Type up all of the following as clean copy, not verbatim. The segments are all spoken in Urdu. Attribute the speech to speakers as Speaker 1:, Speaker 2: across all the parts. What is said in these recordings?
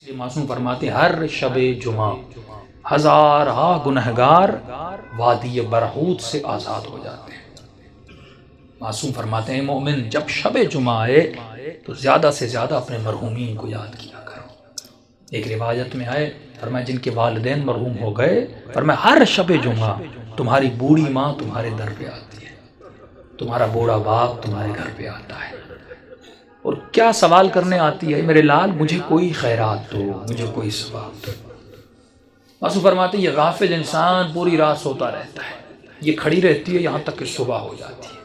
Speaker 1: معصوم فرماتے ہیں ہر شب جمعہ ہزارہ گنہگار وادی برہوت سے آزاد ہو جاتے ہیں۔ معصوم فرماتے ہیں مومن جب شب جمعہ آئے تو زیادہ سے زیادہ اپنے مرحومین کو یاد کیا کرو۔ ایک روایت میں آئے فرمایا جن کے والدین مرحوم ہو گئے، فرمایا ہر شب جمعہ تمہاری بوڑھی ماں تمہارے در پہ آتی ہے، تمہارا بوڑھا باپ تمہارے گھر پہ آتا ہے اور کیا سوال کرنے آتی ہے، میرے لال مجھے کوئی خیرات دو، مجھے کوئی ثواب دو۔ معصوم فرماتے ہیں یہ غافل انسان پوری رات سوتا رہتا ہے، یہ کھڑی رہتی ہے یہاں تک کہ صبح ہو جاتی ہے۔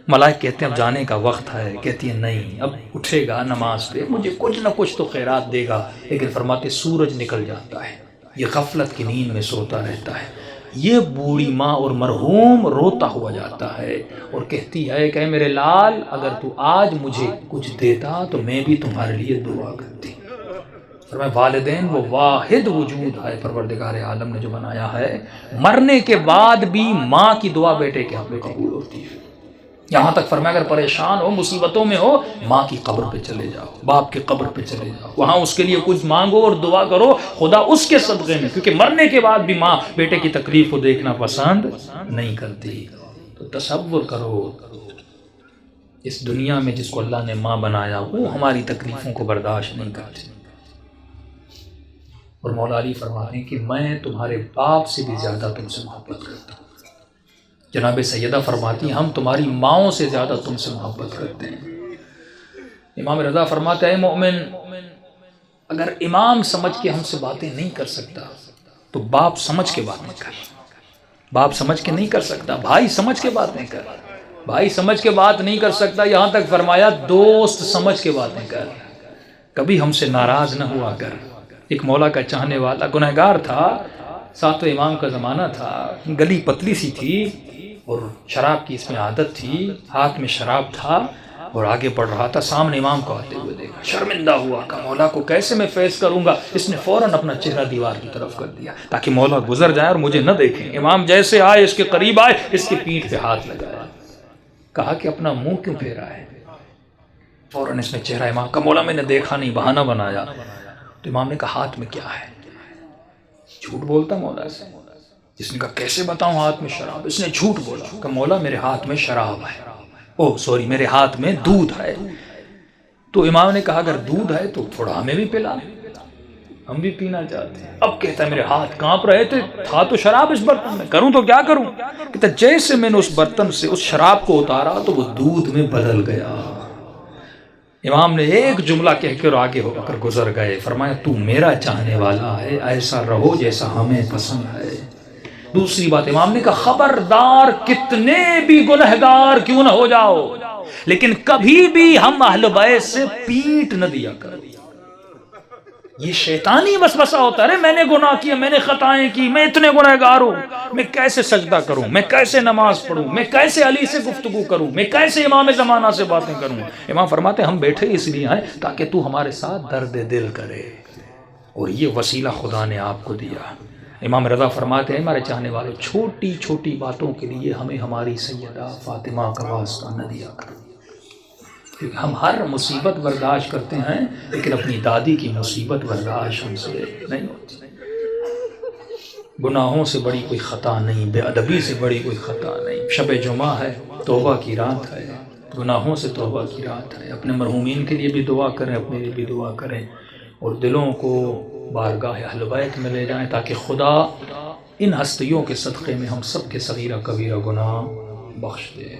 Speaker 1: ملائک کہتے ہیں اب جانے کا وقت ہے، کہتی ہے نہیں اب اٹھے گا نماز پہ، مجھے کچھ نہ کچھ تو خیرات دے گا، لیکن فرماتے سورج نکل جاتا ہے، یہ غفلت کی نیند میں سوتا رہتا ہے۔ یہ بوڑھی ماں اور مرحوم روتا ہوا جاتا ہے اور کہتی ہے کہ میرے لال اگر تو آج مجھے کچھ دیتا تو میں بھی تمہارے لیے دعا کرتی۔ فرمایا والدین وہ واحد وجود ہے پروردگار عالم نے جو بنایا ہے، مرنے کے بعد بھی ماں کی دعا بیٹے کے حق میں قبول ہوتی ہے۔ یہاں تک فرمایا اگر پریشان ہو مصیبتوں میں ہو ماں کی قبر پہ چلے جاؤ، باپ کی قبر پہ چلے جاؤ، وہاں اس کے لیے کچھ مانگو اور دعا کرو، خدا اس کے صدقے میں، کیونکہ مرنے کے بعد بھی ماں بیٹے کی تکلیف کو دیکھنا پسند نہیں کرتی۔ تو تصور کرو اس دنیا میں جس کو اللہ نے ماں بنایا وہ ہماری تکلیفوں کو برداشت نہیں کرتی، اور مولا علی فرماتے ہیں کہ میں تمہارے باپ سے بھی زیادہ تم سے محبت کرتا ہوں۔ جناب سیدہ فرماتی ہیں ہم تمہاری ماؤں سے زیادہ تم سے محبت کرتے ہیں۔ امام رضا فرماتے ہیں مومن اگر امام سمجھ کے ہم سے باتیں نہیں کر سکتا تو باپ سمجھ کے باتیں کر، باپ سمجھ کے نہیں کر سکتا، بھائی سمجھ کے باتیں کر، بھائی سمجھ کے بات نہیں کر سکتا، یہاں تک فرمایا دوست سمجھ کے باتیں کر، کبھی ہم سے ناراض نہ ہوا کر۔ ایک مولا کا چاہنے والا گنہگار تھا، ساتویں امام کا زمانہ تھا، گلی پتلی سی تھی اور شراب کی اس میں عادت تھی، ہاتھ میں شراب تھا اور آگے بڑھ رہا تھا، سامنے امام کو آتے ہوئے دیکھا، شرمندہ ہوا کہ مولا کو کیسے میں فیس کروں گا، اس نے فوراً اپنا چہرہ دیوار کی طرف کر دیا تاکہ مولا گزر جائے اور مجھے نہ دیکھیں۔ امام جیسے آئے اس کے قریب آئے، اس کی پیٹھ پہ ہاتھ لگایا، کہا کہ اپنا منہ کیوں پھیرا ہے؟ فوراً اس نے چہرہ امام کا مولا میں نے دیکھا نہیں، بہانہ بنایا۔ تو امام نے کہا ہاتھ میں کیا ہے؟ جھوٹ بولتا مولا سے، جس نے کہا کیسے بتاؤں ہاتھ میں شراب، اس نے جھوٹ بولا کہ مولا میرے ہاتھ میں شراب ہے، میرے ہاتھ میں دودھ ہے۔ تو امام نے کہا اگر دودھ ہے تو تھوڑا ہمیں بھی پلا، ہم بھی پینا چاہتے ہیں۔ اب کہتا ہے میرے ہاتھ کانپ رہے تھے، تھا تو شراب اس برتن میں، کروں تو کیا کروں؟ کہتا جیسے میں نے اس برتن سے اس شراب کو اتارا تو وہ دودھ میں بدل گیا۔ امام نے ایک جملہ کہہ کر آگے ہو کر گزر گئے، فرمایا تو میرا چاہنے والا ہے، ایسا رہو جیسا ہمیں پسند ہے۔ دوسری بات امام نے کہا خبردار کتنے بھی گنہگار کیوں نہ ہو جاؤ لیکن کبھی بھی ہم اہل بیت سے پیٹ نہ دیا کرو۔ یہ شیطانی وسوسہ ہوتا ہے، میں نے گناہ کیا، میں نے خطائیں کی، میں اتنے گنہگار ہوں، میں کیسے سجدہ کروں، میں کیسے نماز پڑھوں، میں کیسے علی سے گفتگو کروں، میں کیسے امام زمانہ سے باتیں کروں۔ امام فرماتے ہیں ہم بیٹھے اس لیے ہیں تاکہ تو ہمارے ساتھ درد دل کرے، اور یہ وسیلہ خدا نے آپ کو دیا۔ امام رضا فرماتے ہیں ہمارے چاہنے والے چھوٹی چھوٹی باتوں کے لیے ہمیں ہماری سیدہ فاطمہ کا واسطہ نہ دیا کرو، کیونکہ ہم ہر مصیبت برداشت کرتے ہیں لیکن اپنی دادی کی مصیبت برداشت ہم سے نہیں ہوتی۔ گناہوں سے بڑی کوئی خطا نہیں، بے ادبی سے بڑی کوئی خطا نہیں۔ شب جمعہ ہے، توبہ کی رات ہے، گناہوں سے توبہ کی رات ہے۔ اپنے مرحومین کے لیے بھی دعا کریں، اپنے لیے بھی دعا کریں، اور دلوں کو بارگاہ اہل بیت میں لے جائیں تاکہ خدا ان ہستیوں کے صدقے میں ہم سب کے صغیرہ کبیرہ گناہ بخش دے۔